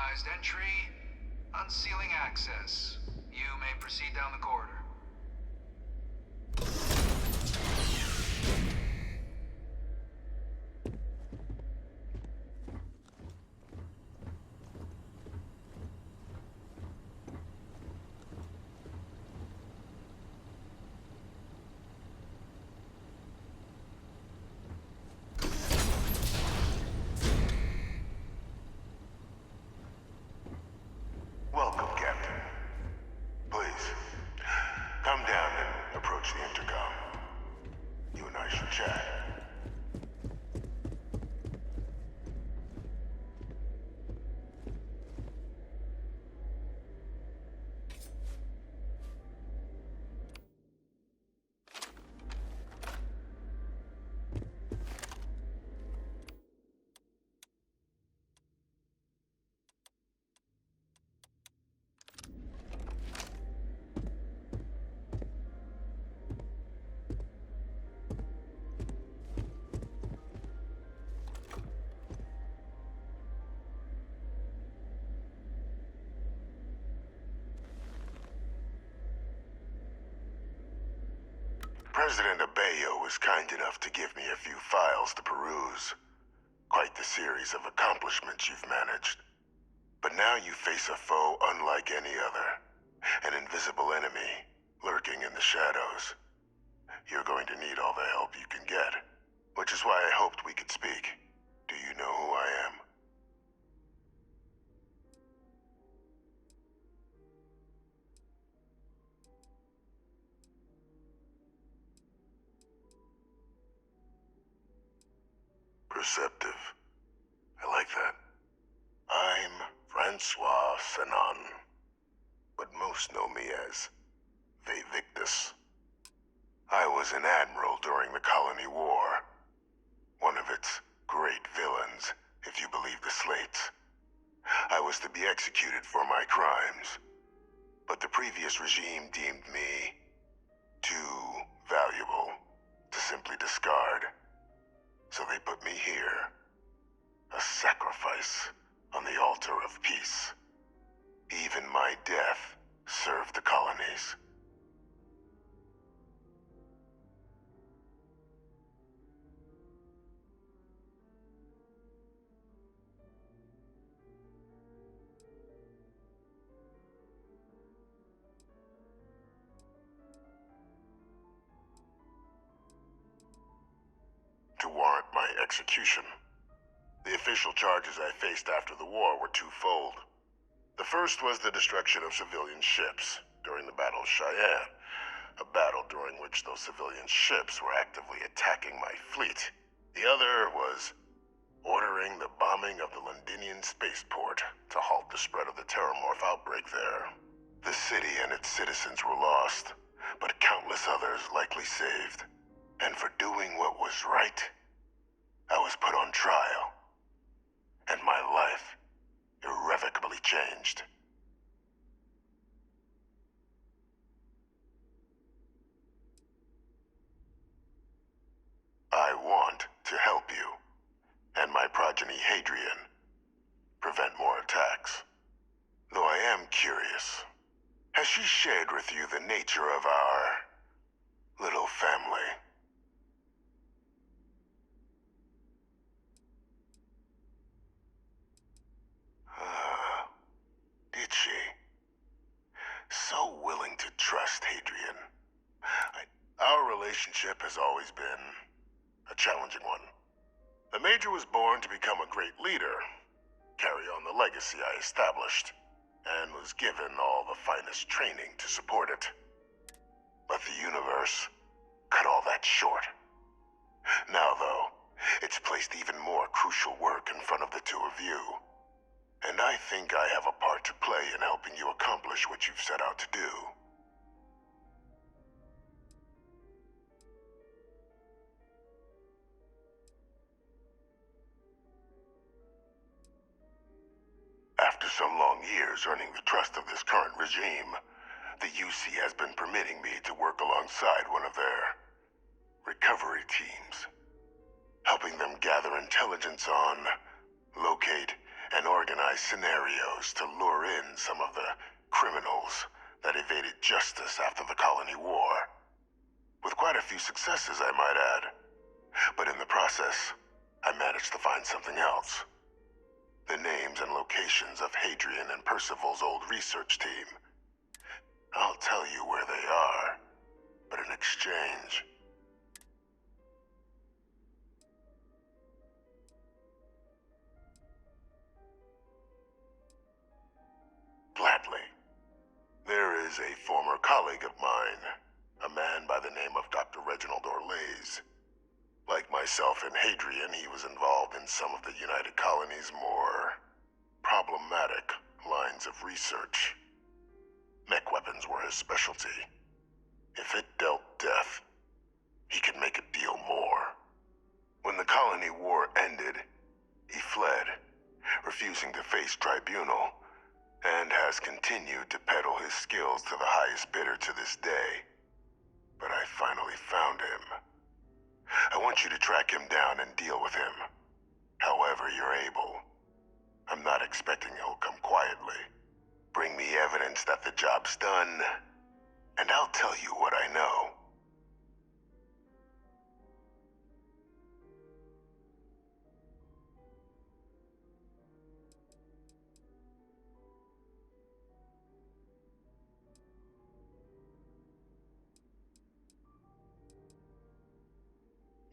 Authorized entry. Unsealing access. You may proceed down the corridor. Welcome, Captain. Please, come down and approach the intercom. You and I should chat. President Abeyo was kind enough to give me a few files to peruse. Quite the series of accomplishments you've managed. But now you face a foe unlike any other. An invisible enemy, lurking in the shadows. You're going to need all the help you can get. Which is why I hoped we could speak. Do you know who I am? Perceptive. I like that. I'm Francois Sanon, but most know me as Victus. I was an admiral during the Colony War. One of its great villains, if you believe the slates. I was to be executed for my crimes, but the previous regime deemed me too valuable to simply discard. So they put me here, a sacrifice on the altar of peace. Even my death served the colonies. To warrant my execution. The official charges I faced after the war were twofold. The first was the destruction of civilian ships during the Battle of Cheyenne, a battle during which those civilian ships were actively attacking my fleet. The other was ordering the bombing of the Londinian spaceport to halt the spread of the Terramorph outbreak there. The city and its citizens were lost, but countless others likely saved. And for doing what was right, I was put on trial. And my life irrevocably changed. I want to help you, and my progeny Hadrian, prevent more attacks. Though I am curious, has she shared with you the nature of our little family? Did she? So willing to trust Hadrian. Our relationship has always been a challenging one. The Major was born to become a great leader, carry on the legacy I established, and was given all the finest training to support it. But the universe cut all that short. Now, though, it's placed even more crucial work in front of the two of you. And I think I have a part to play in helping you accomplish what you've set out to do. After some long years earning the trust of this current regime, the UC has been permitting me to work alongside one of their recovery teams, helping them gather intelligence on, locate, and organize scenarios to lure in some of the criminals that evaded justice after the Colony War. With quite a few successes, I might add. But in the process, I managed to find something else. The names and locations of Hadrian and Percival's old research team. I'll tell you where they are, but in exchange... Gladly. There is a former colleague of mine, a man by the name of Dr. Reginald Orlaise. Like myself and Hadrian, he was involved in some of the United Colony's more problematic lines of research. Mech weapons were his specialty. If it dealt death, he could make a deal more. When the Colony War ended, he fled, refusing to face tribunal, and has continued to peddle his skills to the highest bidder to this day. But I finally found him. I want you to track him down and deal with him, however you're able. I'm not expecting he'll come quietly. Bring me evidence that the job's done, and I'll tell you what I know.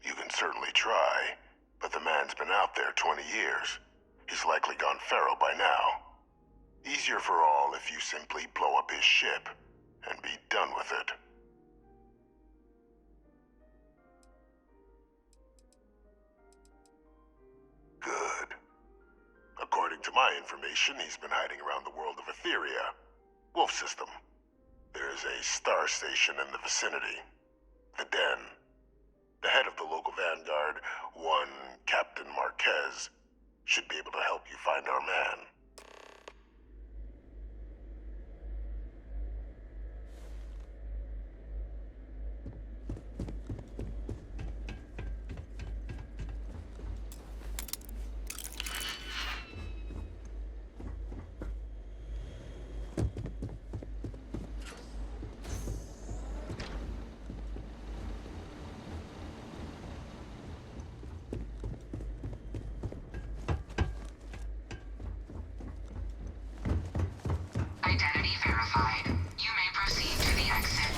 You can certainly try, but the man's been out there 20 years. He's likely gone feral by now. Easier for all if you simply blow up his ship and be done with it. Good. According to my information, he's been hiding around the world of Etheria. Wolf system. There's a star station in the vicinity. The Den. The head of the local Vanguard, one Captain Marquez, should be able to help you find our man. Identity verified. You may proceed to the exit.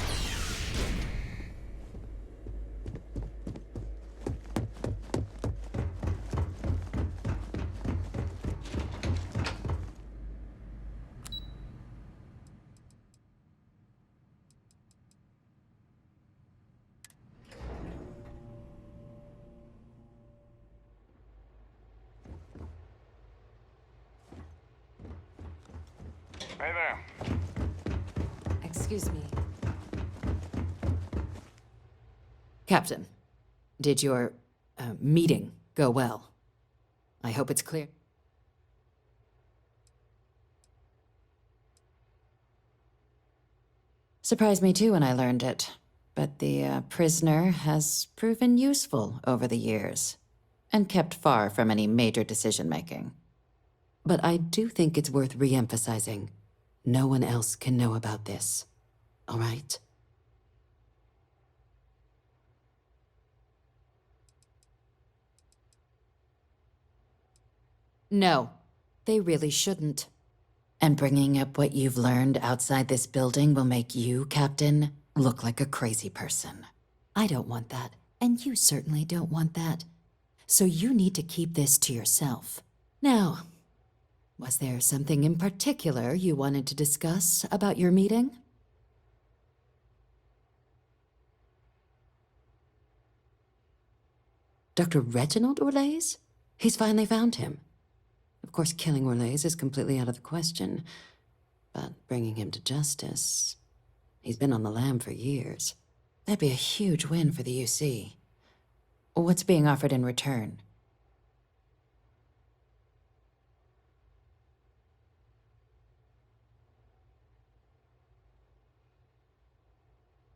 Hey there. Excuse me. Captain, did your meeting go well? I hope it's clear. Surprised me too when I learned it, but the prisoner has proven useful over the years, and kept far from any major decision-making. But I do think it's worth re-emphasizing. No one else can know about this. All right? No, they really shouldn't. And bringing up what you've learned outside this building will make you, Captain, look like a crazy person. I don't want that, and you certainly don't want that. So you need to keep this to yourself. Now, was there something in particular you wanted to discuss about your meeting? Dr. Reginald Orlaise? He's finally found him. Of course, killing Orlaise is completely out of the question, but bringing him to justice... He's been on the lam for years. That'd be a huge win for the UC. What's being offered in return?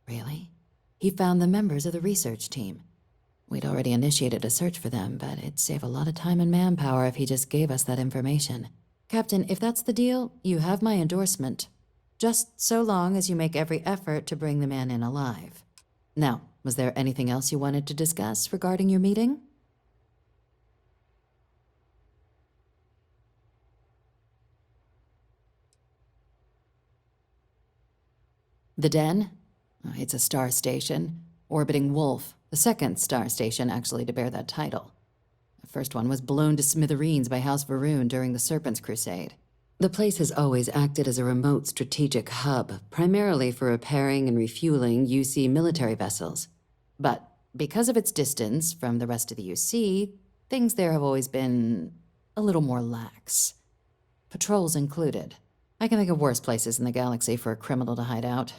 Really? He found the members of the research team. We'd already initiated a search for them, but it'd save a lot of time and manpower if he just gave us that information. Captain, if that's the deal, you have my endorsement. Just so long as you make every effort to bring the man in alive. Now, was there anything else you wanted to discuss regarding your meeting? The Den? It's a star station. Orbiting Wolf, the second star station actually to bear that title. The first one was blown to smithereens by House Varun during the Serpent's Crusade. The place has always acted as a remote strategic hub, primarily for repairing and refueling UC military vessels. But because of its distance from the rest of the UC, things there have always been a little more lax. Patrols included. I can think of worse places in the galaxy for a criminal to hide out.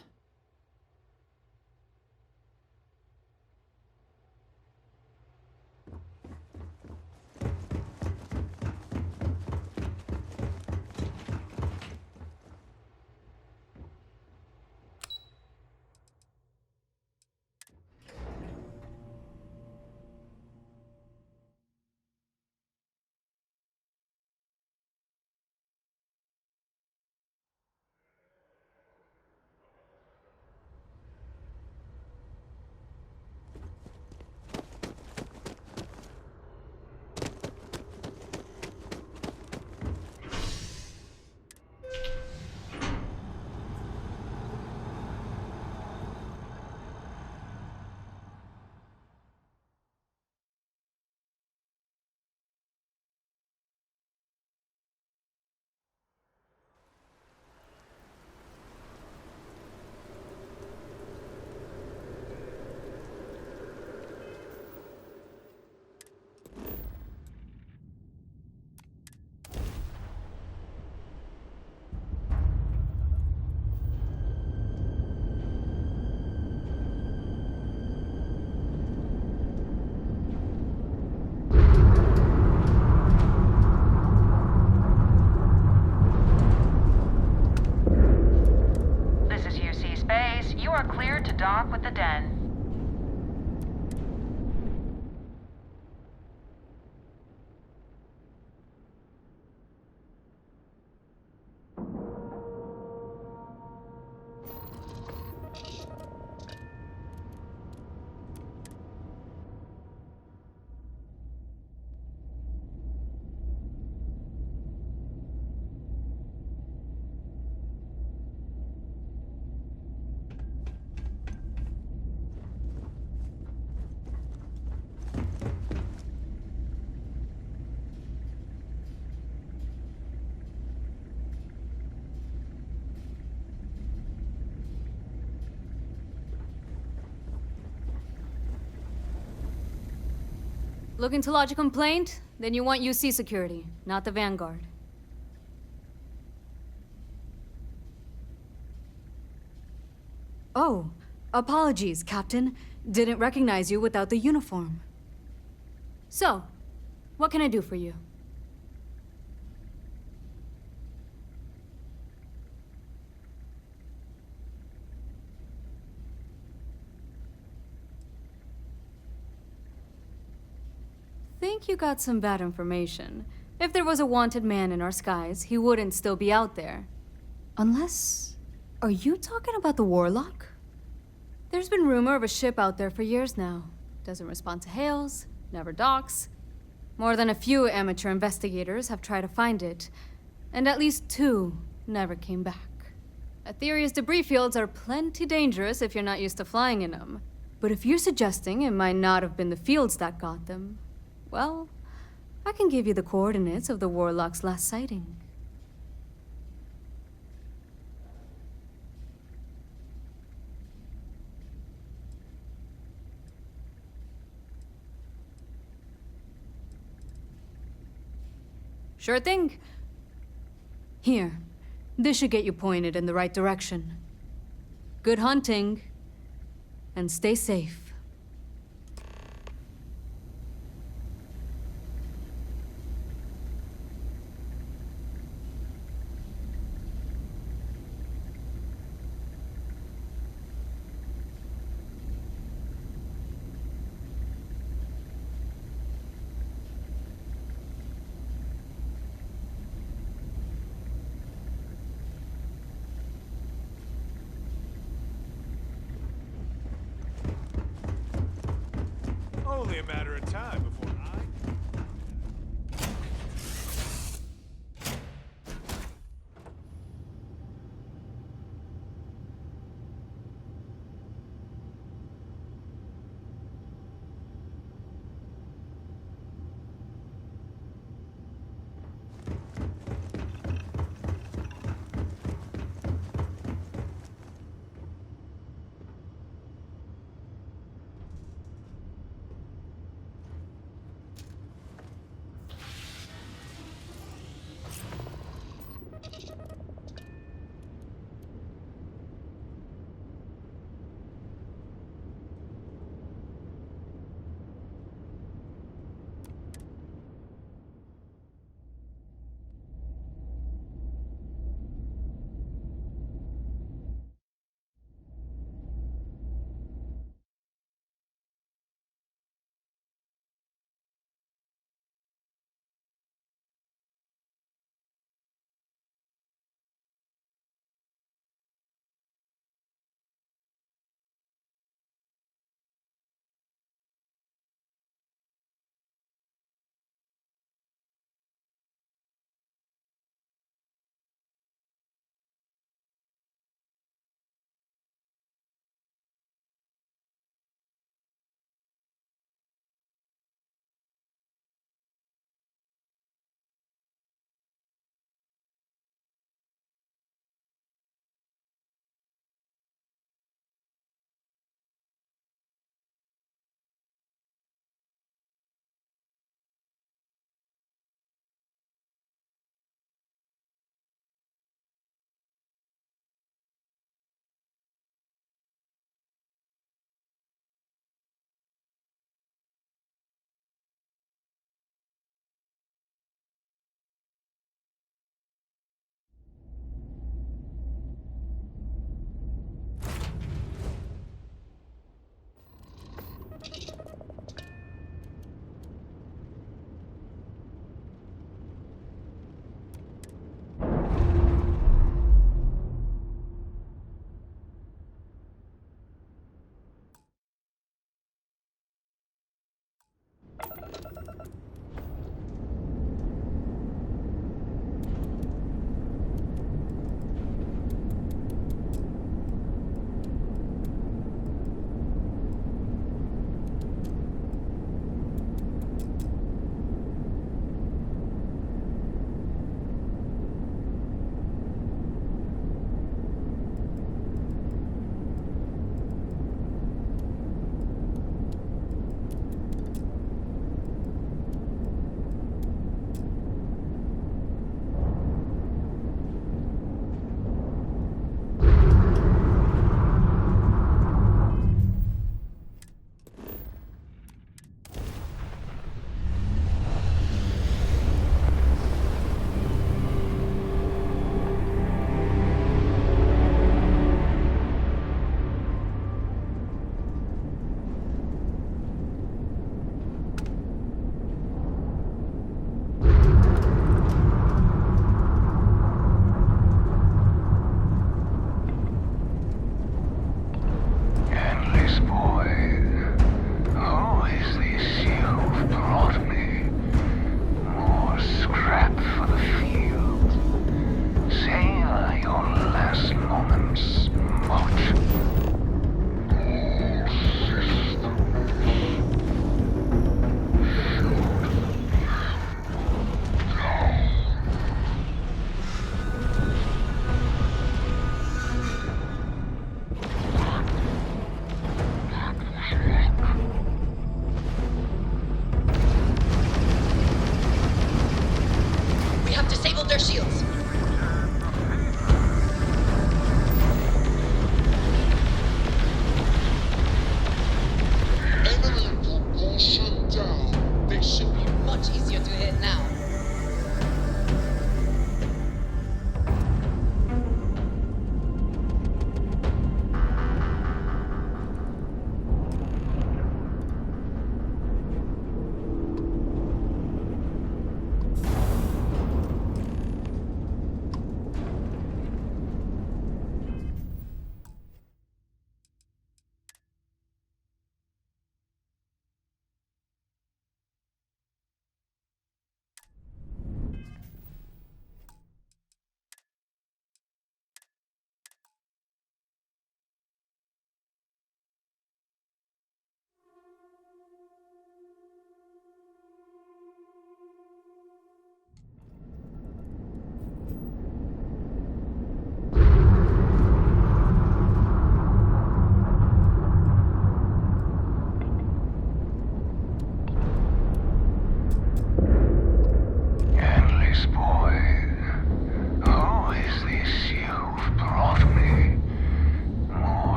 To dock with the Den. Looking to lodge a complaint? Then you want UC security, not the Vanguard. Oh, apologies, Captain. Didn't recognize you without the uniform. So, what can I do for you? Think you got some bad information. If there was a wanted man in our skies, he wouldn't still be out there. Unless... Are you talking about the Warlock? There's been rumor of a ship out there for years now. Doesn't respond to hails, never docks. More than a few amateur investigators have tried to find it, and at least 2 never came back. Aetheria's debris fields are plenty dangerous if you're not used to flying in them. But if you're suggesting it might not have been the fields that got them, well, I can give you the coordinates of the Warlock's last sighting. Sure thing. Here, this should get you pointed in the right direction. Good hunting, and stay safe. only a matter of time before I...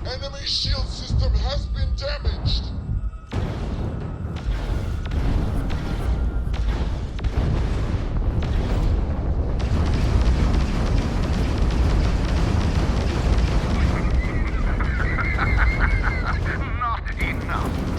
Enemy shield system has been damaged. Not enough.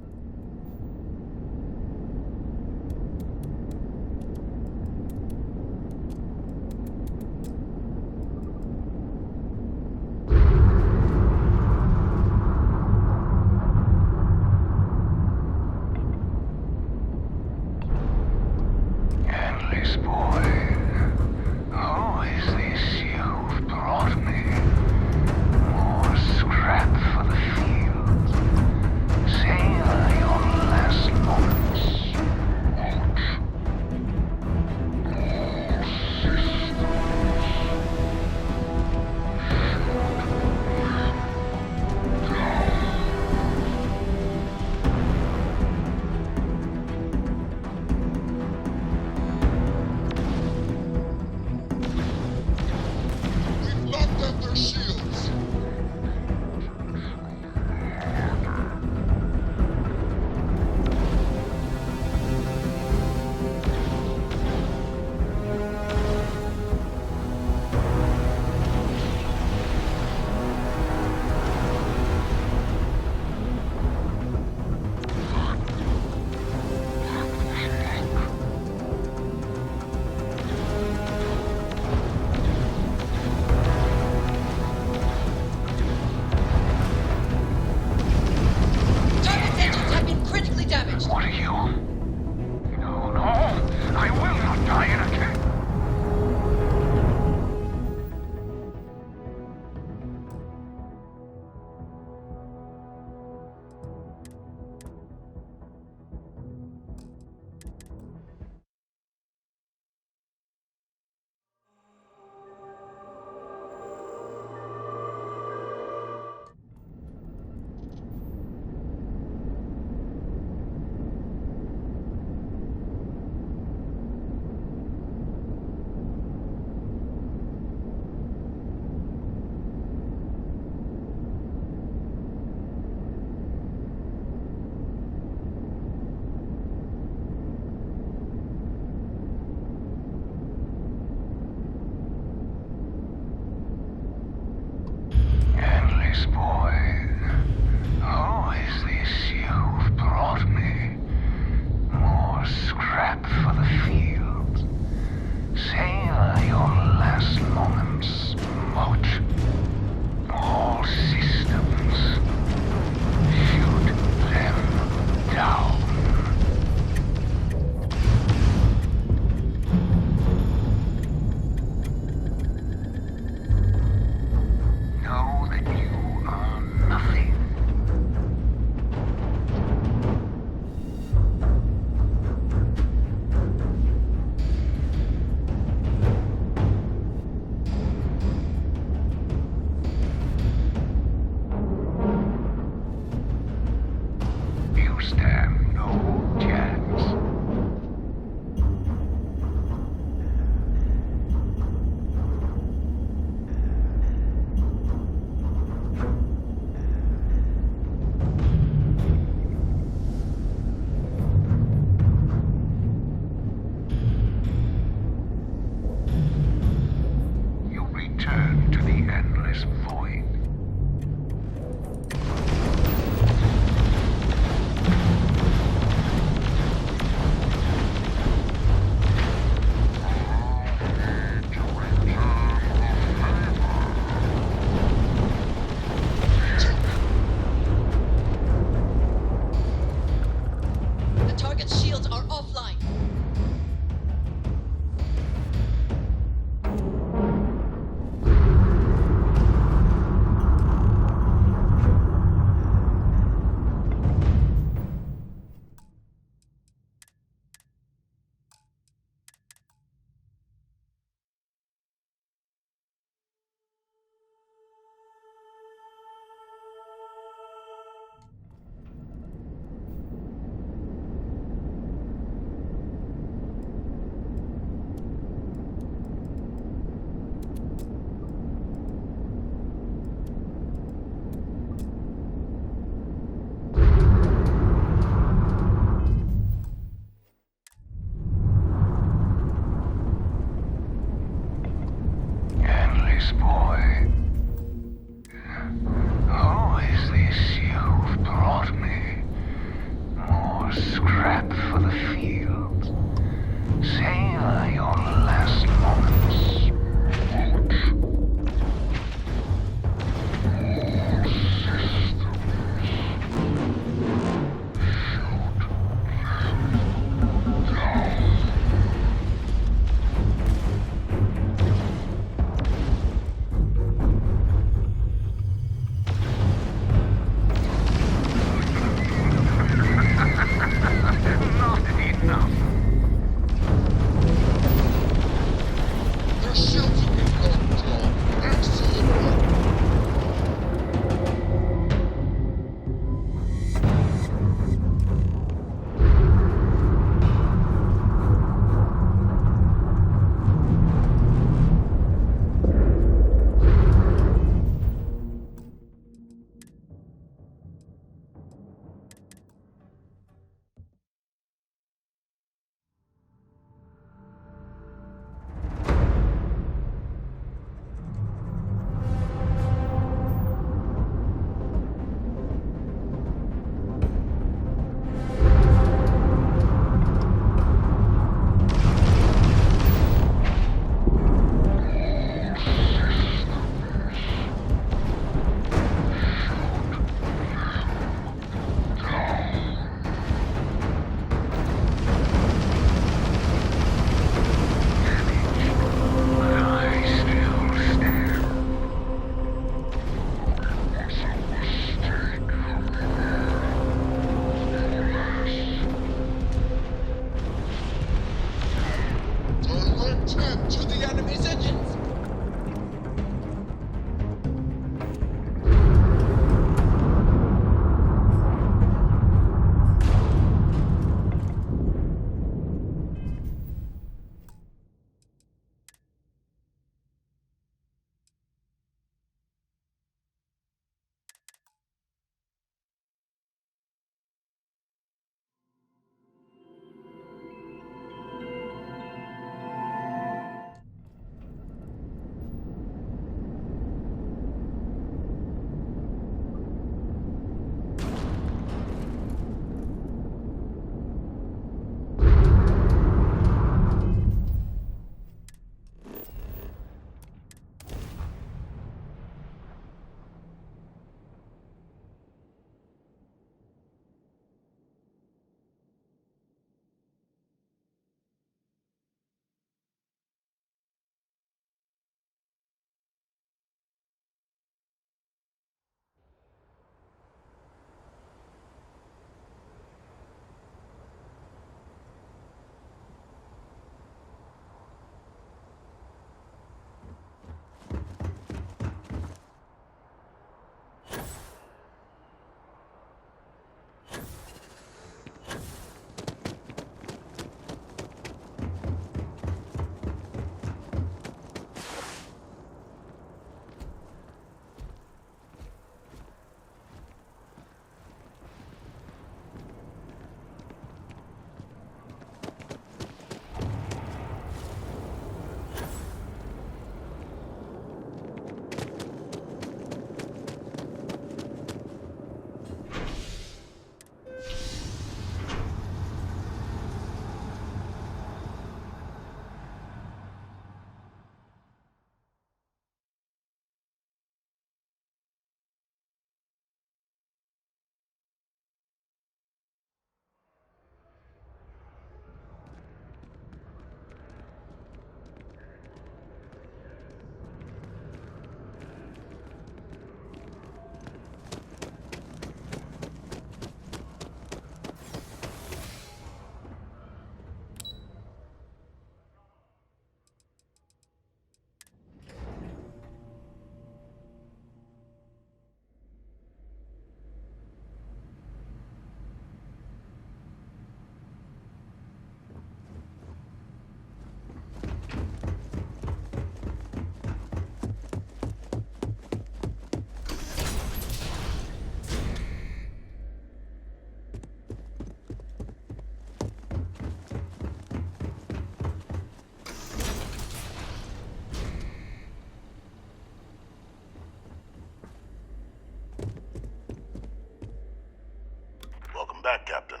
back, Captain.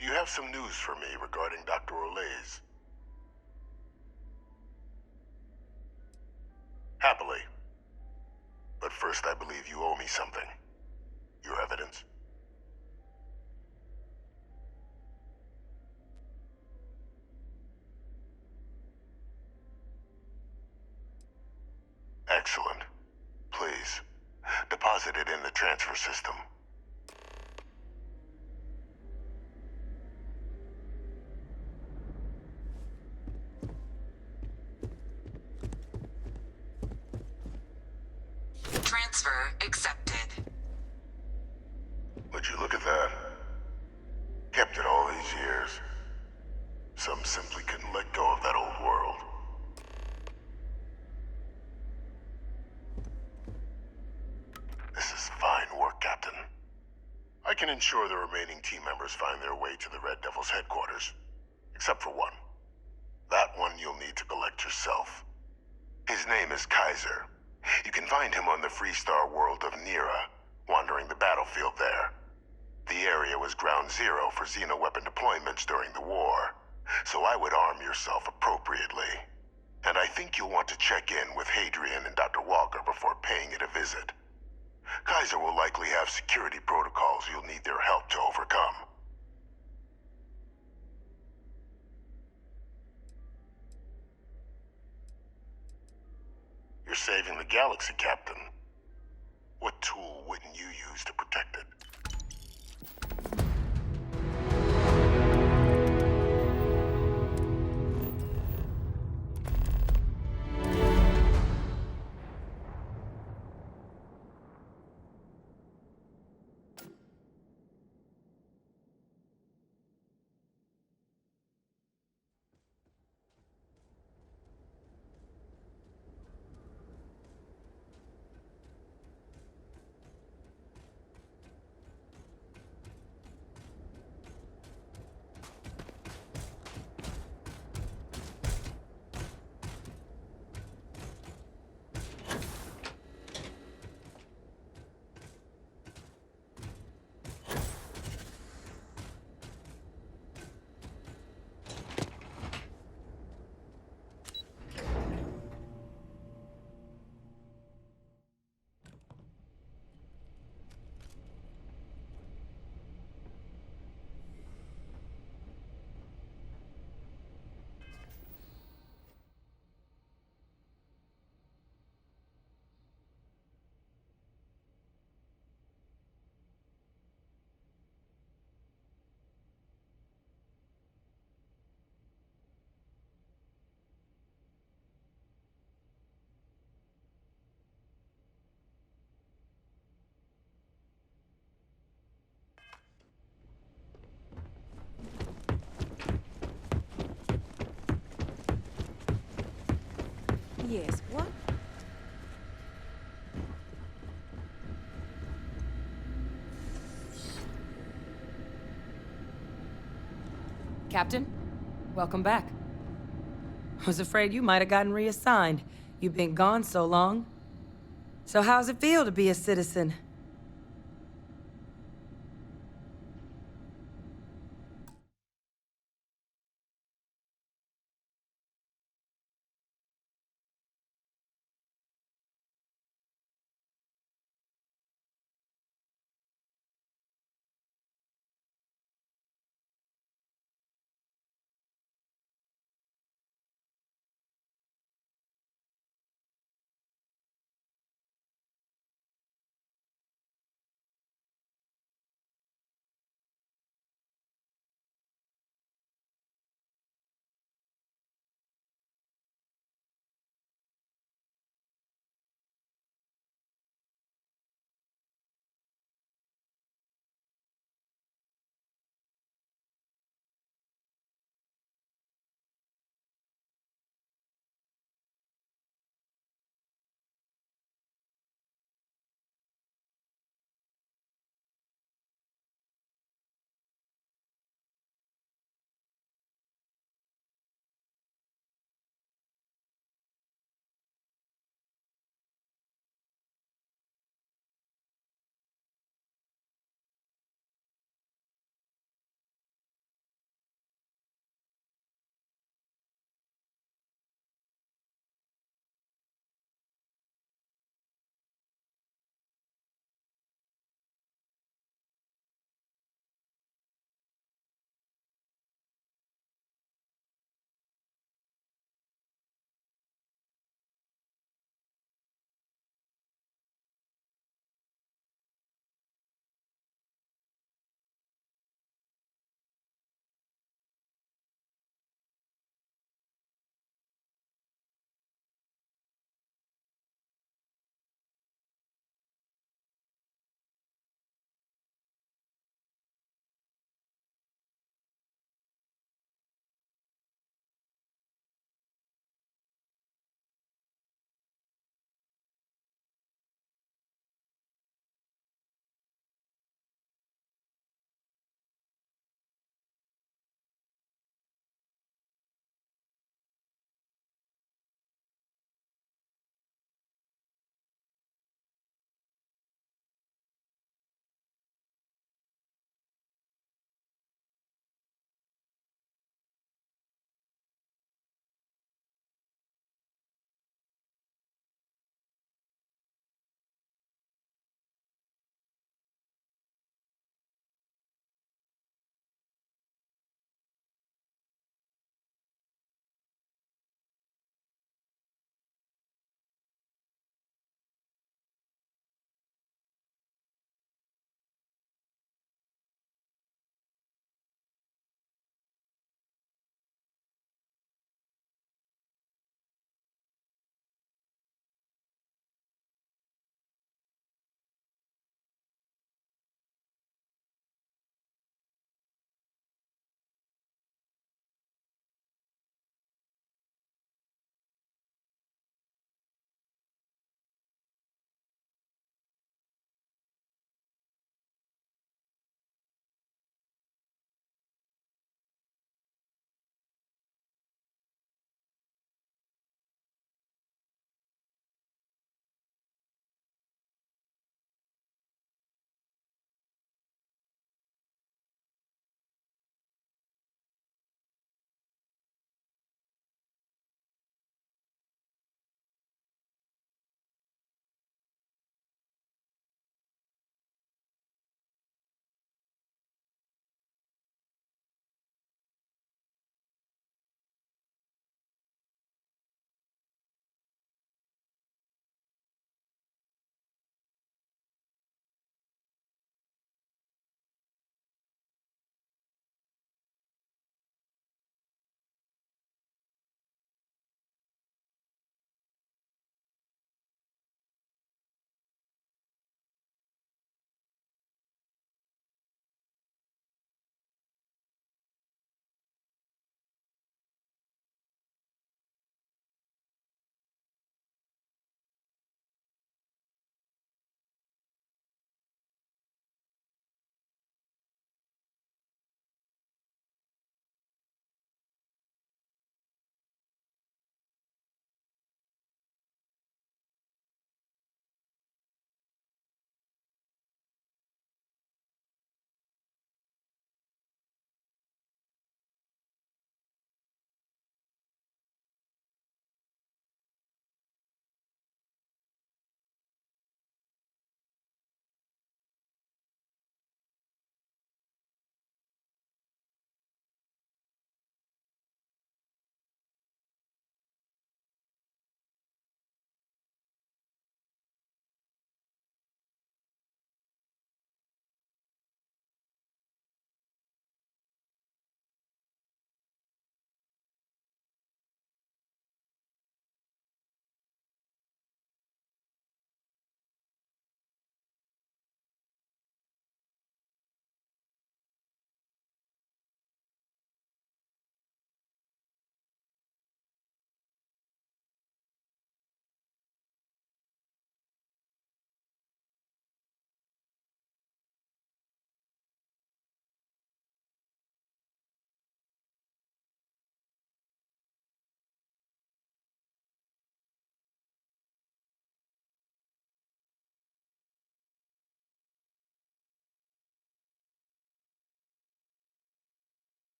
Do you have some news for me regarding Dr. Olays? Happily. But first, I believe you owe me something. Your evidence? Excellent. Please, deposit it in the transfer system. Transfer accepted. Would you look at that? Kept it all these years. Some simply couldn't let go of that old world. This is fine work, Captain. I can ensure the remaining team members find their way to the Red Devil's headquarters. Except for one. That one you'll need to collect yourself. His name is Kaiser. You can find him on the Freestar world of Nira, wandering the battlefield there. The area was ground zero for xeno-weapon deployments during the war, so I would arm yourself appropriately. And I think you'll want to check in with Hadrian and Dr. Walker before paying it a visit. Kaiser will likely have security protocols you'll need their help to overcome. You're saving the galaxy, Captain. What tool wouldn't you use to protect it? Yes, what? Captain, welcome back. I was afraid you might have gotten reassigned. You've been gone so long. So how's it feel to be a citizen?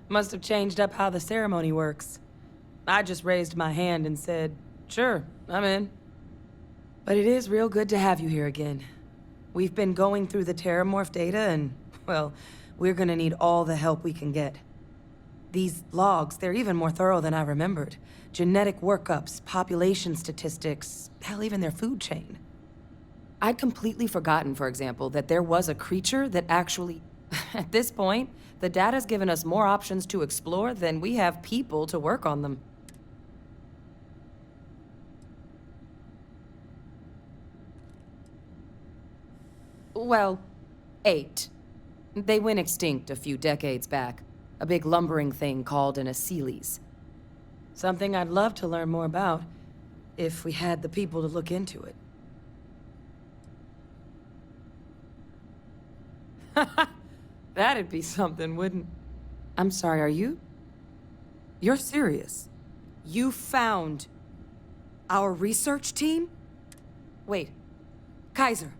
Must have changed up how the ceremony works. I just raised my hand and said, sure, I'm in. But it is real good to have you here again. We've been going through the Terramorph data and, well, we're gonna need all the help we can get. These logs, they're even more thorough than I remembered. Genetic workups, population statistics, hell, even their food chain. I'd completely forgotten, for example, that there was a creature that actually... At this point, the data's given us more options to explore than we have people to work on them. Well, 8. They went extinct a few decades back. A big lumbering thing called an Aceles. Something I'd love to learn more about, if we had the people to look into it. That'd be something, wouldn't... I'm sorry, are you? You're serious? You found our research team? Wait, Kaiser.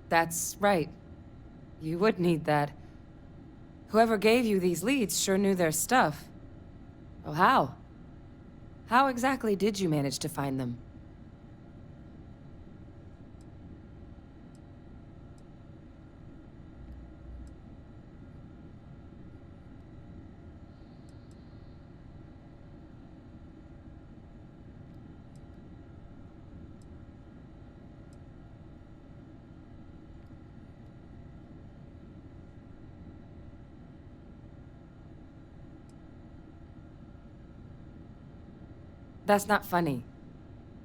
That's right. You would need that. Whoever gave you these leads sure knew their stuff. Oh, how? How exactly did you manage to find them? That's not funny.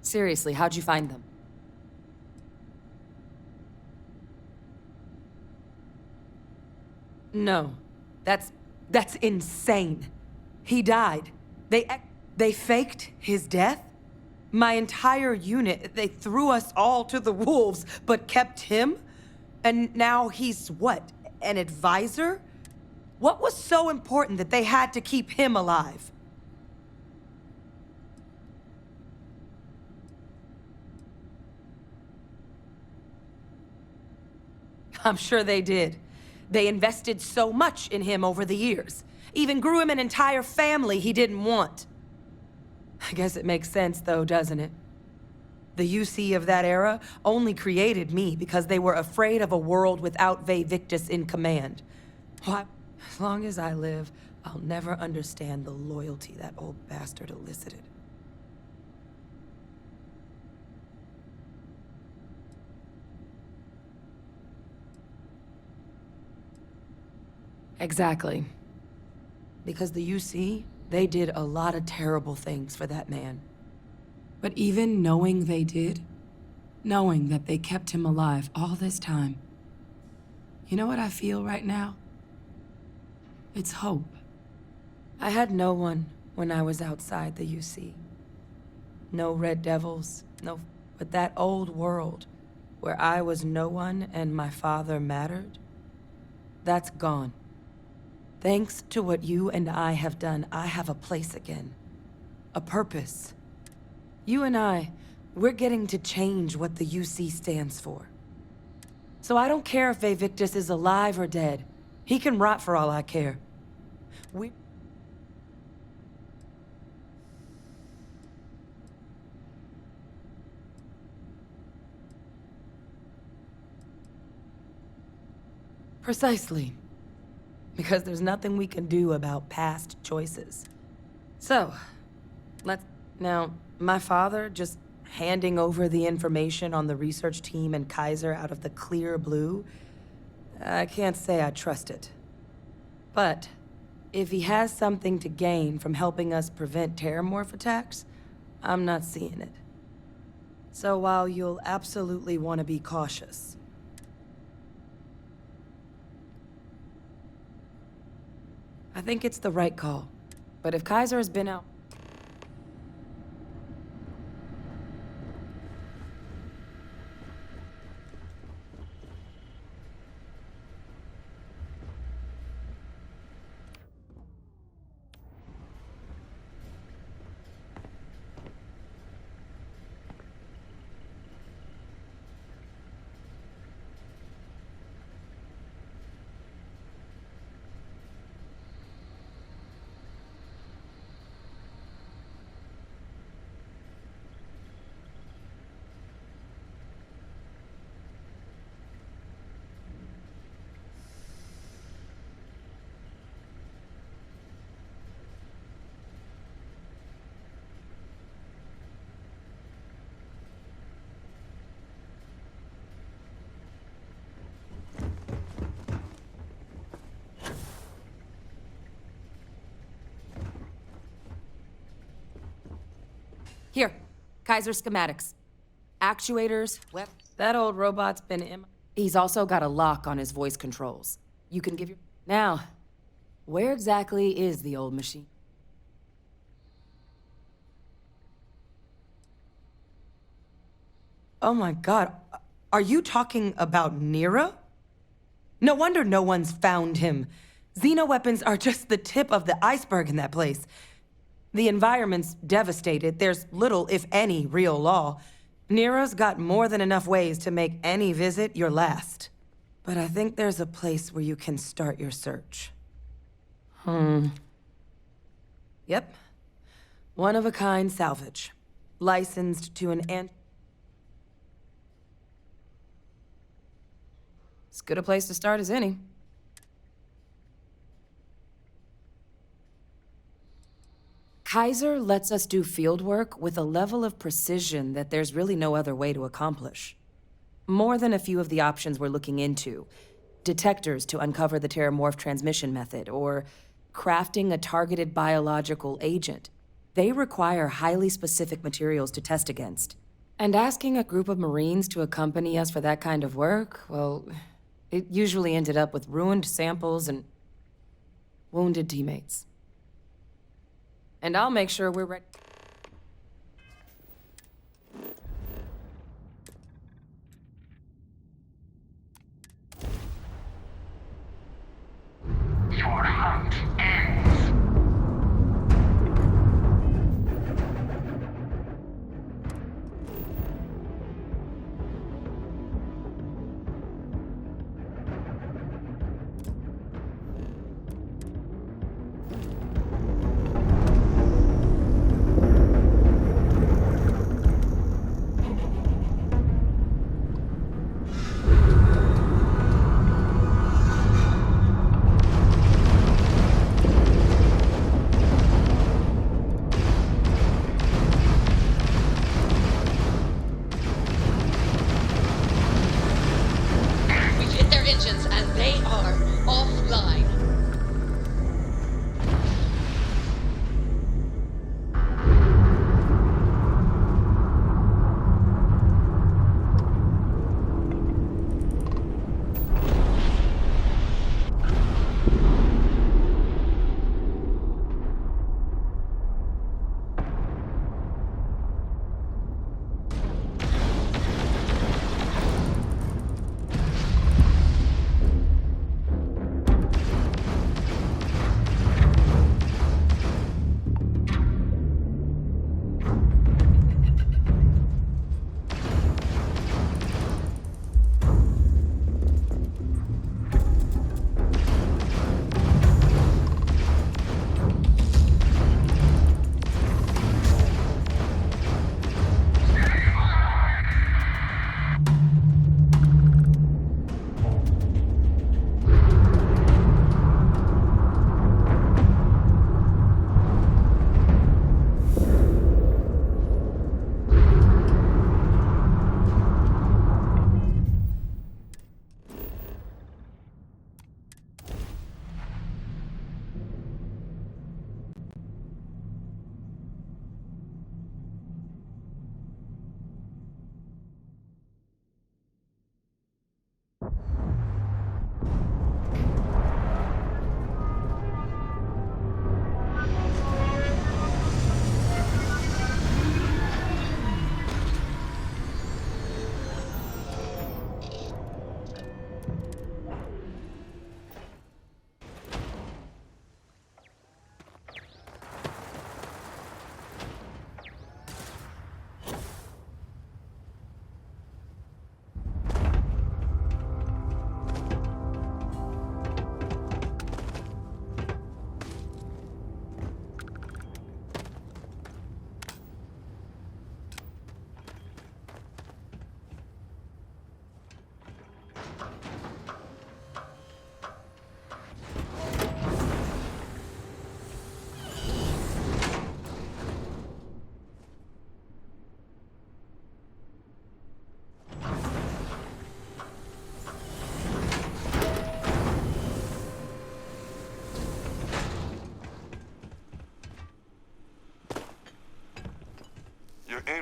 Seriously, how'd you find them? No. That's insane. He died. They faked his death? My entire unit, they threw us all to the wolves, but kept him? And now he's what, an advisor? What was so important that they had to keep him alive? I'm sure they did. They invested so much in him over the years. Even grew him an entire family he didn't want. I guess it makes sense though, doesn't it? The UC of that era only created me because they were afraid of a world without Victus in command. Why, as long as I live, I'll never understand the loyalty that old bastard elicited. Exactly. Because the UC, they did a lot of terrible things for that man. But even knowing they did, knowing that they kept him alive all this time, you know what I feel right now? It's hope. I had no one when I was outside the UC. No Red Devils, but that old world where I was no one and my father mattered, that's gone. Thanks to what you and I have done, I have a place again. A purpose. You and we're getting to change what the UC stands for. So I don't care if Victus is alive or dead. He can rot for all I care. Precisely. Because there's nothing we can do about past choices. So, now, my father just handing over the information on the research team and Kaiser out of the clear blue, I can't say I trust it. But, if he has something to gain from helping us prevent Terramorph attacks, I'm not seeing it. So while you'll absolutely want to be cautious, I think it's the right call. But if Kaiser has been out... Here, Kaiser schematics. Actuators, that old robot's been in. He's also got a lock on his voice controls. You can give your... Now, where exactly is the old machine? Oh my god, are you talking about Nero? No wonder no one's found him. Xenoweapons are just the tip of the iceberg in that place. The environment's devastated. There's little, if any, real law. Nero's got more than enough ways to make any visit your last. But I think there's a place where you can start your search. Yep. One-of-a-kind salvage. Licensed to an As good a place to start as any. Kaiser lets us do field work with a level of precision that there's really no other way to accomplish. More than a few of the options we're looking into. Detectors to uncover the terramorph transmission method, or crafting a targeted biological agent. They require highly specific materials to test against. And asking a group of Marines to accompany us for that kind of work, well, it usually ended up with ruined samples and wounded teammates. And I'll make sure we're ready. Your hunt ends.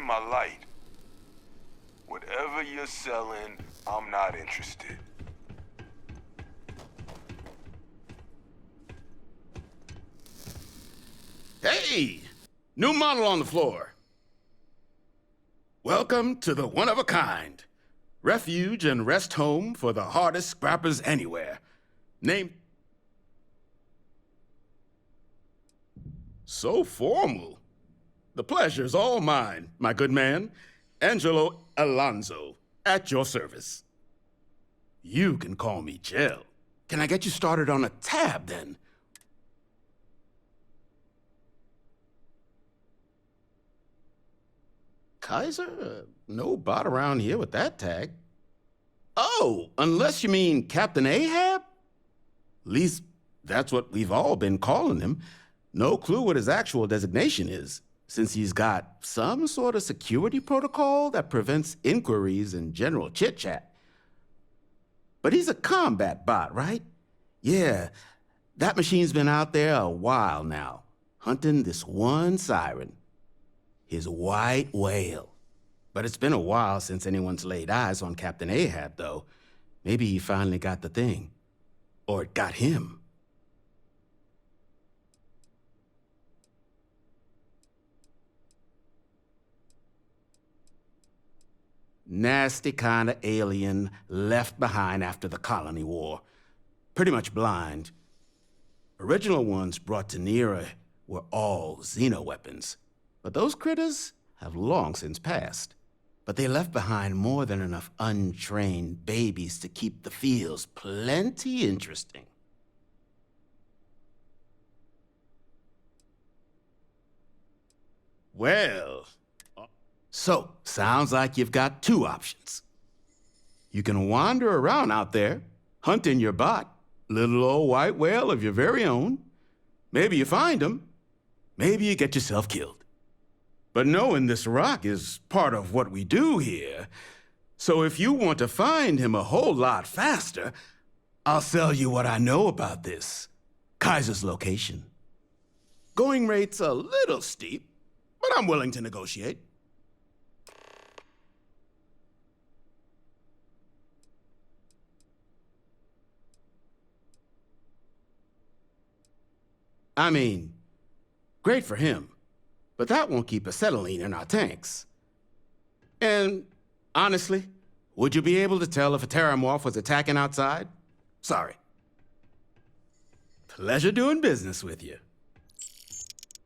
my light. Whatever you're selling, I'm not interested. Hey! New model on the floor. Welcome to the one-of-a-kind. Refuge and rest home for the hardest scrappers anywhere. Name... So formal. The pleasure's all mine, my good man. Angelo Alonso, at your service. You can call me Jell. Can I get you started on a tab, then? Kaiser? No bot around here with that tag. Oh, unless you mean Captain Ahab? At least that's what we've all been calling him. No clue what his actual designation is, since he's got some sort of security protocol that prevents inquiries and general chit-chat. But he's a combat bot, right? Yeah, that machine's been out there a while now, hunting this one siren. His white whale. But it's been a while since anyone's laid eyes on Captain Ahab, though. Maybe he finally got the thing. Or it got him. Nasty kind of alien left behind after the Colony War. Pretty much blind. Original ones brought to Nera were all xeno-weapons. But those critters have long since passed. But they left behind more than enough untrained babies to keep the fields plenty interesting. Well... So, sounds like you've got two options. You can wander around out there, hunting your bot, little old white whale of your very own. Maybe you find him. Maybe you get yourself killed. But knowing this rock is part of what we do here. So if you want to find him a whole lot faster, I'll sell you what I know about this. Kaiser's location. Going rate's a little steep, but I'm willing to negotiate. I mean, great for him, but that won't keep acetylene in our tanks. And honestly, would you be able to tell if a terramorph was attacking outside? Sorry. Pleasure doing business with you.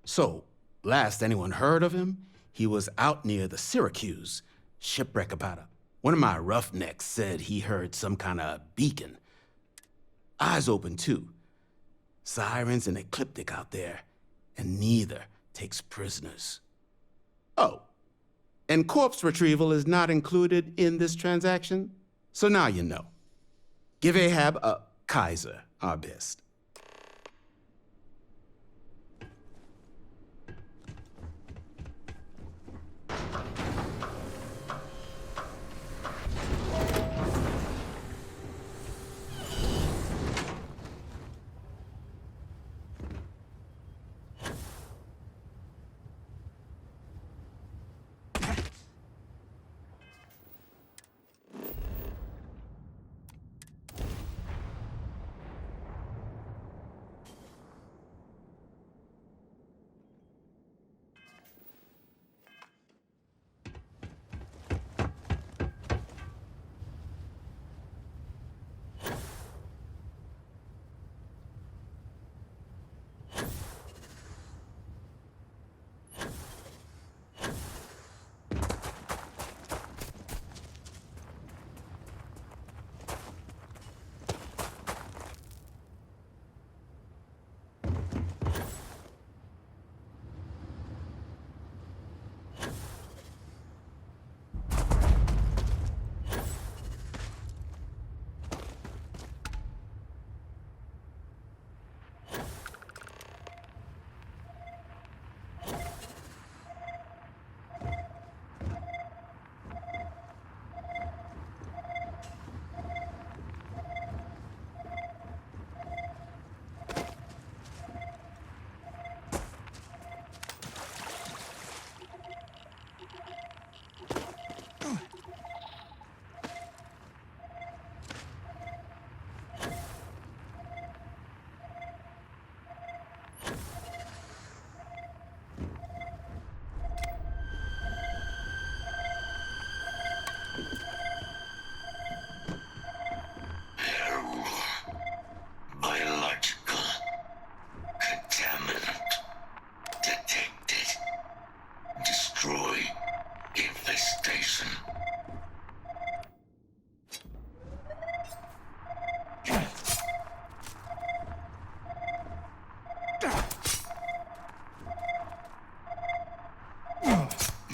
So, last anyone heard of him, he was out near the Syracuse, shipwreck about it. One of my roughnecks said he heard some kind of beacon. Eyes open too. Sirens and ecliptic out there, and neither takes prisoners. Oh, and corpse retrieval is not included in this transaction, so now you know. Give Ahab a Kaiser our best.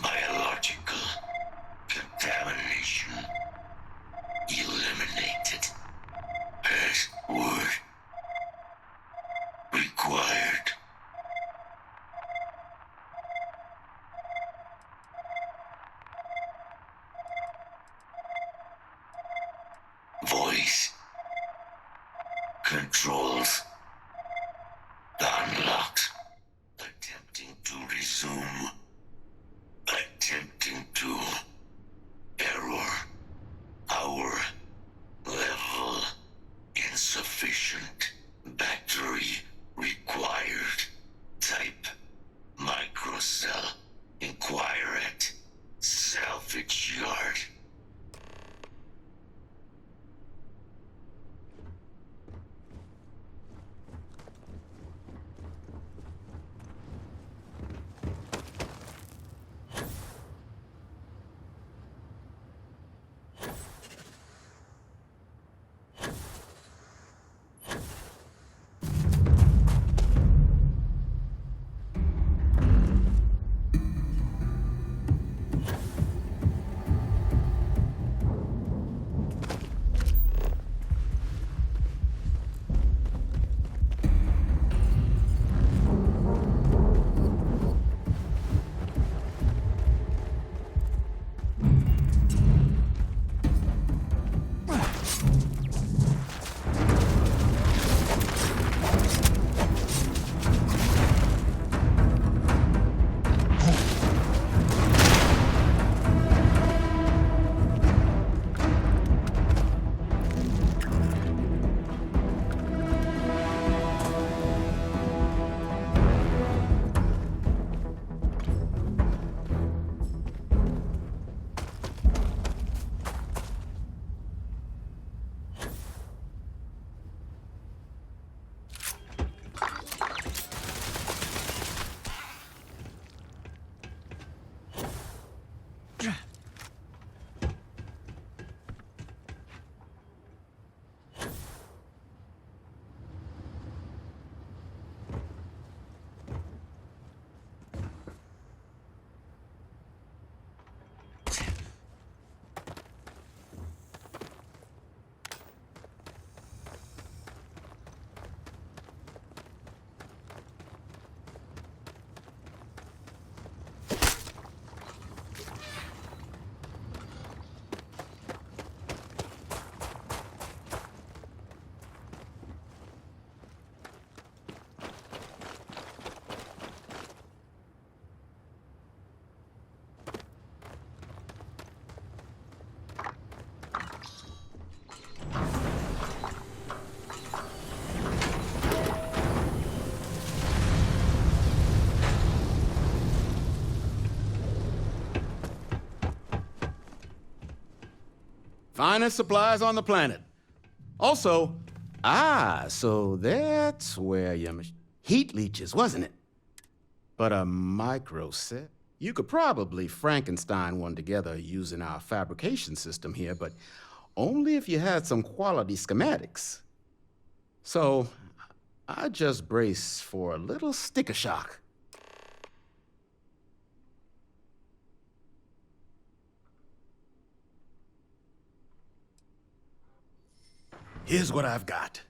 Biological contamination eliminated. Password required. Voice controls unlocked. Attempting to resume. Attempting to error. Power level insufficient. Battery required. Type microcell. Inquire at salvage yard. Finest supplies on the planet. Also, so that's where your heat leaches, wasn't it? But a micro set? You could probably Frankenstein one together using our fabrication system here, but only if you had some quality schematics. So, I just brace for a little sticker shock. Here's what I've got.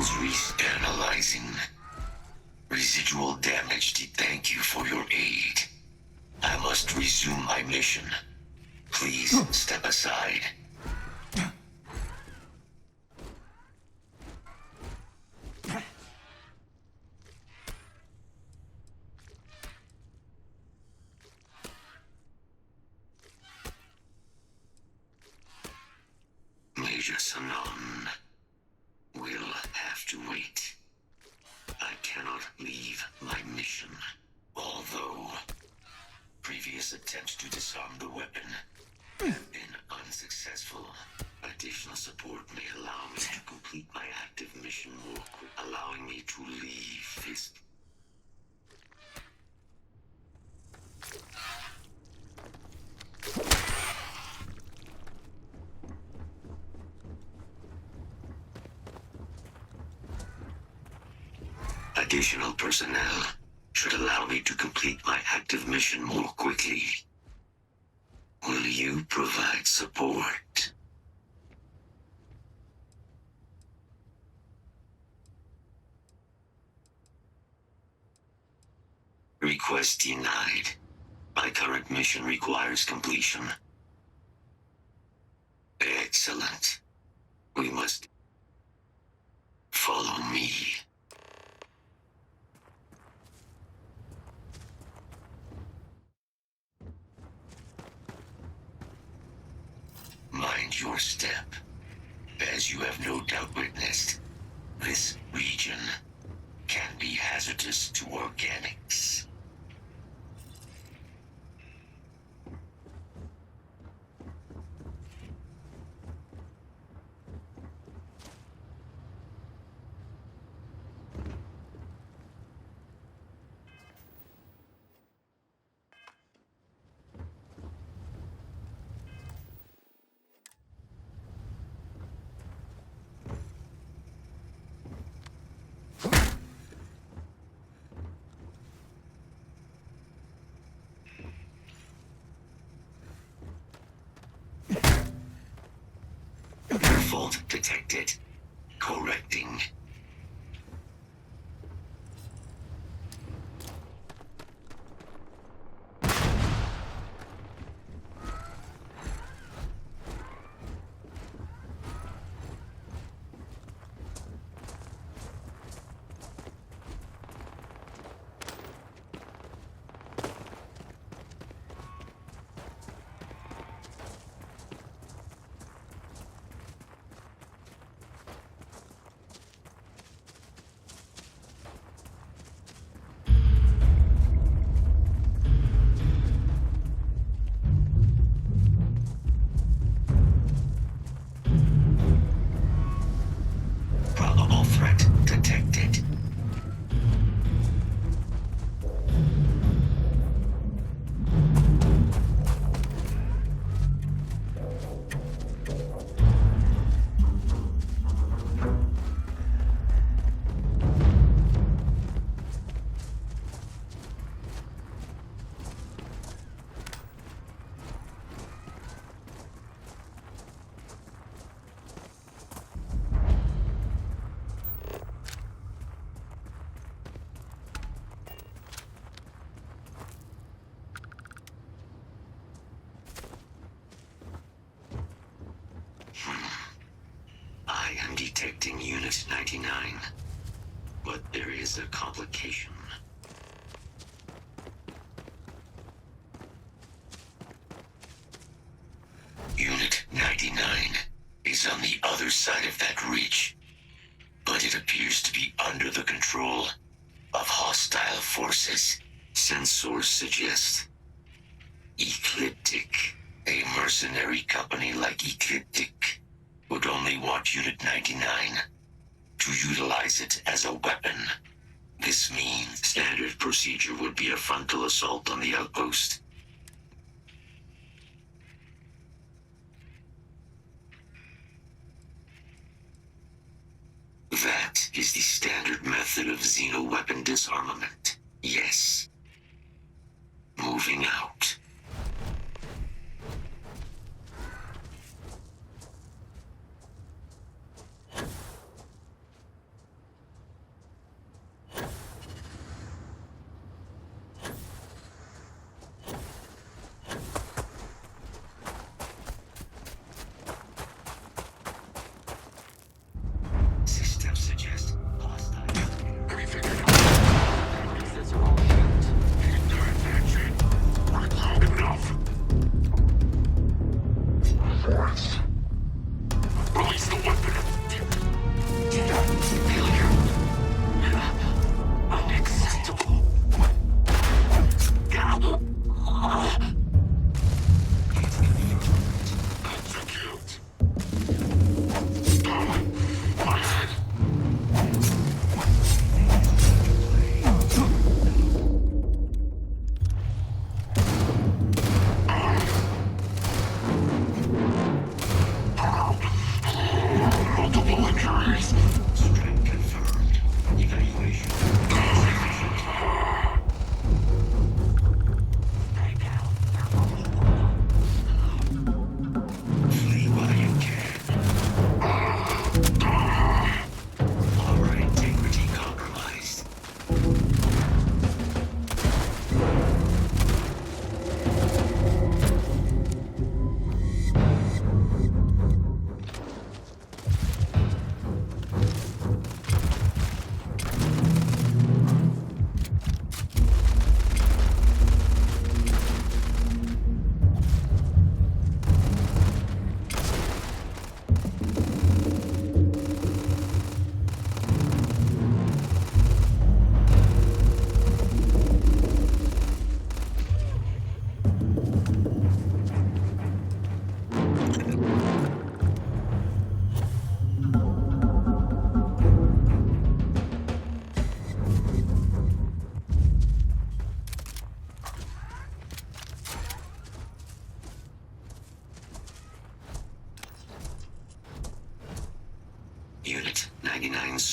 Vitals analyzing. Residual damage. Thank you for your aid. I must resume my mission. Please step aside. Major Sanon will have to wait. I cannot leave my mission. Although previous attempts to disarm the weapon have been unsuccessful, additional support may allow me to complete my active mission more quickly, allowing me to leave this. Additional personnel should allow me to complete my active mission more quickly. Will you provide support? Request denied. My current mission requires completion. Excellent. We must follow me. Mind your step. As you have no doubt witnessed, this region can be hazardous to organics. Fault detected. Correcting. Probable threat detected. I am detecting Unit 99, but there is a complication. Unit 99 is on the other side of that ridge, but it appears to be under the control of hostile forces. Sensors suggest Ecliptic, a mercenary company like Ecliptic, would only want Unit 99 to utilize it as a weapon. This means standard procedure would be a frontal assault on the outpost. That is the standard method of xeno-weapon disarmament. Yes. Moving out.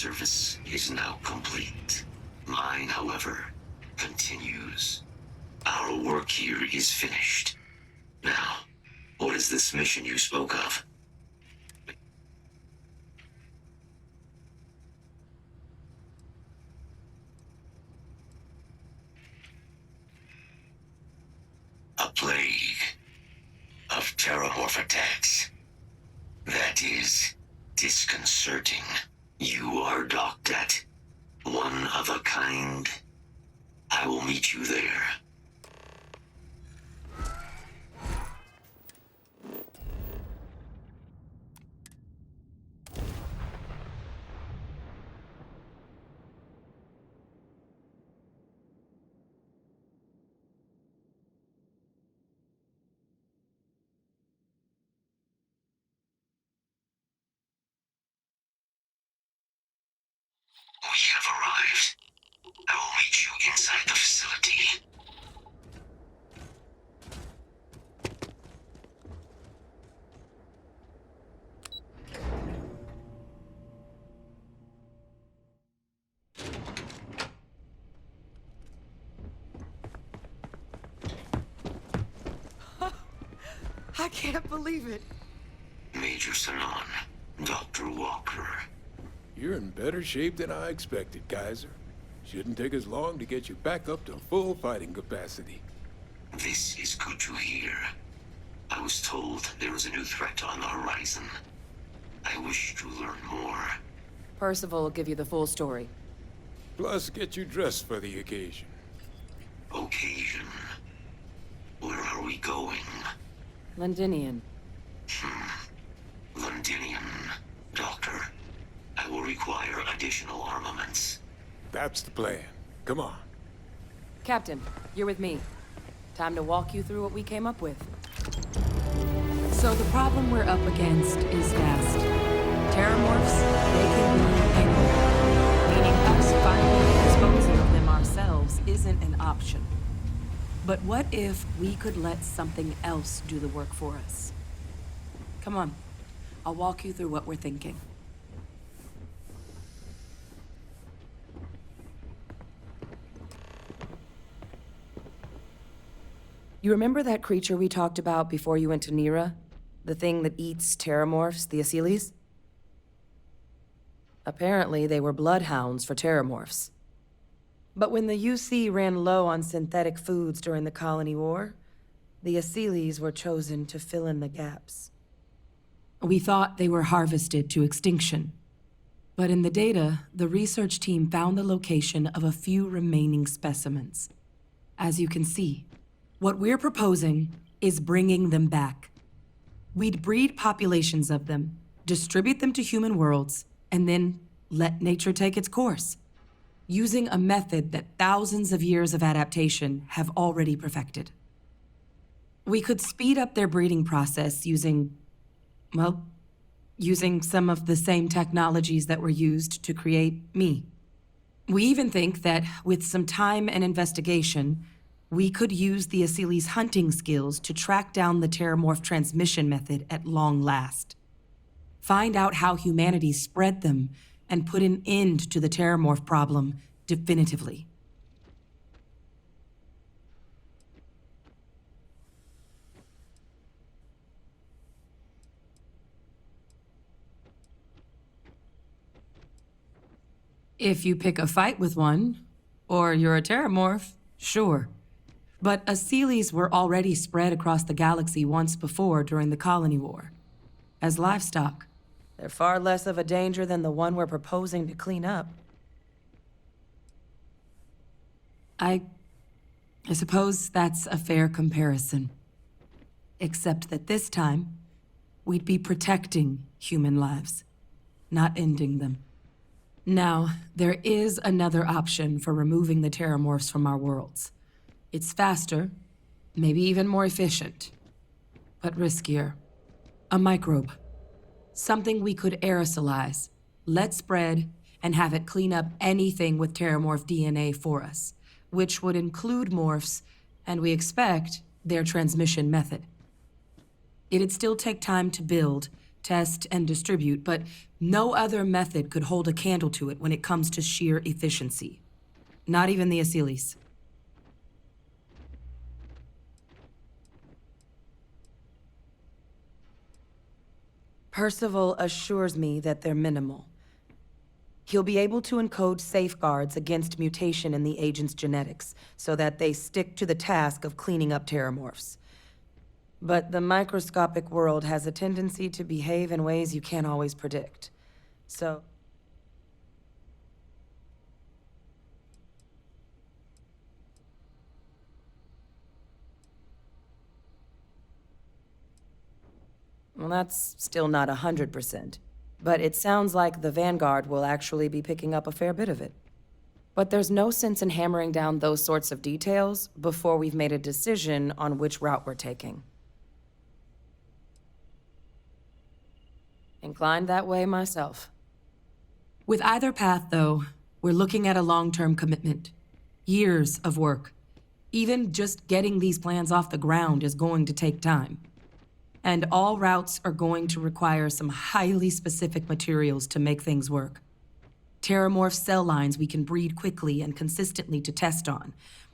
service is now complete. Mine, however, continues. Our work here is finished. Now, what is this mission you spoke of? A plague of terramorph attacks. That is disconcerting. You are docked at one of a kind. I will meet you there. We have arrived. I will meet you inside the facility. I can't believe it. Major Sanon, Dr. Walker. You're in better shape than I expected, Kaiser. Shouldn't take us long to get you back up to full fighting capacity. This is good to hear. I was told there was a new threat on the horizon. I wish to learn more. Percival will give you the full story. Plus, get you dressed for the occasion. Occasion. Where are we going? Londinian. Londinian. Doctor, I will require additional armaments. That's the plan. Come on. Captain, you're with me. Time to walk you through what we came up with. So the problem we're up against is vast. Terramorphs, they can be anywhere. Meaning us finally disposing of them ourselves isn't an option. But what if we could let something else do the work for us? Come on. I'll walk you through what we're thinking. You remember that creature we talked about before you went to Nira? The thing that eats terramorphs, the Asylees? Apparently, they were bloodhounds for terramorphs. But when the UC ran low on synthetic foods during the Colony War, the Asylees were chosen to fill in the gaps. We thought they were harvested to extinction. But in the data, the research team found the location of a few remaining specimens. As you can see, what we're proposing is bringing them back. We'd breed populations of them, distribute them to human worlds, and then let nature take its course, using a method that thousands of years of adaptation have already perfected. We could speed up their breeding process using some of the same technologies that were used to create me. We even think that with some time and investigation, we could use the Asylees' hunting skills to track down the terramorph transmission method at long last. Find out how humanity spread them and put an end to the terramorph problem definitively. If you pick a fight with one, or you're a terramorph, sure. But Asylees were already spread across the galaxy once before during the Colony War. As livestock, they're far less of a danger than the one we're proposing to clean up. I suppose that's a fair comparison. Except that this time, we'd be protecting human lives, not ending them. Now, there is another option for removing the terramorphs from our worlds. It's faster, maybe even more efficient, but riskier. A microbe. Something we could aerosolize, let spread, and have it clean up anything with terramorph DNA for us, which would include morphs, and we expect their transmission method. It'd still take time to build, test, and distribute, but no other method could hold a candle to it when it comes to sheer efficiency. Not even the Aciles. Percival assures me that they're minimal. He'll be able to encode safeguards against mutation in the agent's genetics, so that they stick to the task of cleaning up terramorphs. But the microscopic world has a tendency to behave in ways you can't always predict. So... Well, that's still not 100%. But it sounds like the Vanguard will actually be picking up a fair bit of it. But there's no sense in hammering down those sorts of details before we've made a decision on which route we're taking. Inclined that way myself. With either path, though, we're looking at a long-term commitment. Years of work. Even just getting these plans off the ground is going to take time. And all routes are going to require some highly specific materials to make things work. Terramorph cell lines we can breed quickly and consistently to test on.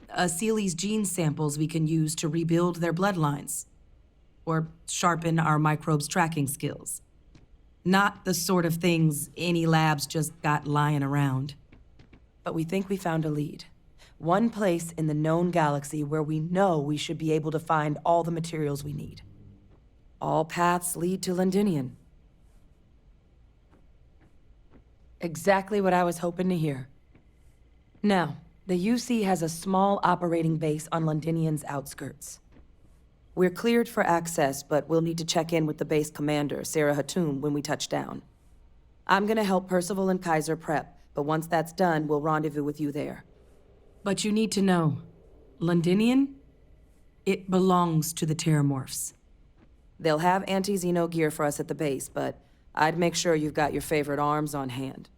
Aciles gene samples we can use to rebuild their bloodlines. Or sharpen our microbes tracking skills. Not the sort of things any labs just got lying around. But we think we found a lead. One place in the known galaxy where we know we should be able to find all the materials we need. All paths lead to Londinian. Exactly what I was hoping to hear. Now, the UC has a small operating base on Londinian's outskirts. We're cleared for access, but we'll need to check in with the base commander, Sarah Hatum, when we touch down. I'm gonna help Percival and Kaiser prep, but once that's done, we'll rendezvous with you there. But you need to know, Londinian, it belongs to the Terramorphs. They'll have anti-Xeno gear for us at the base, but I'd make sure you've got your favorite arms on hand.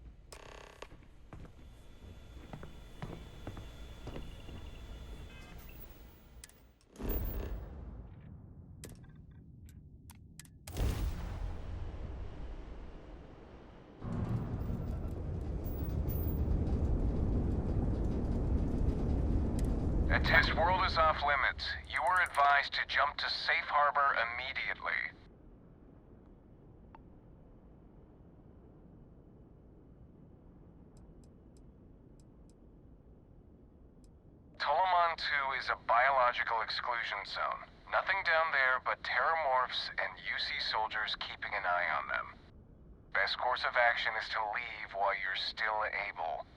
This world is off limits. You were advised to jump to safe harbor immediately. Tolomon 2 is a biological exclusion zone. Nothing down there but terramorphs and UC soldiers keeping an eye on them. Best course of action is to leave while you're still able.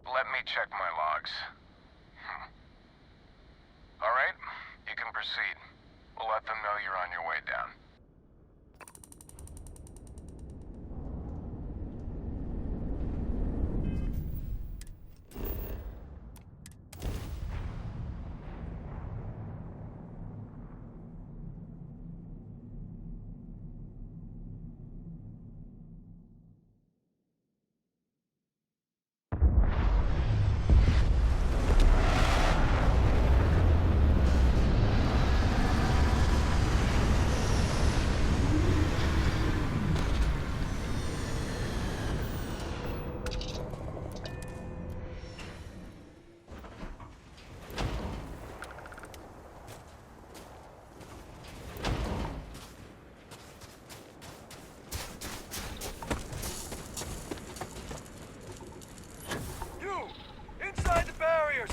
Let me check my logs. All right, you can proceed. We'll let them know you're on your way down.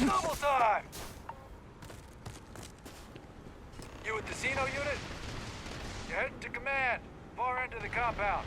Double time! You with the Xeno unit? You're heading to command, far end of the compound.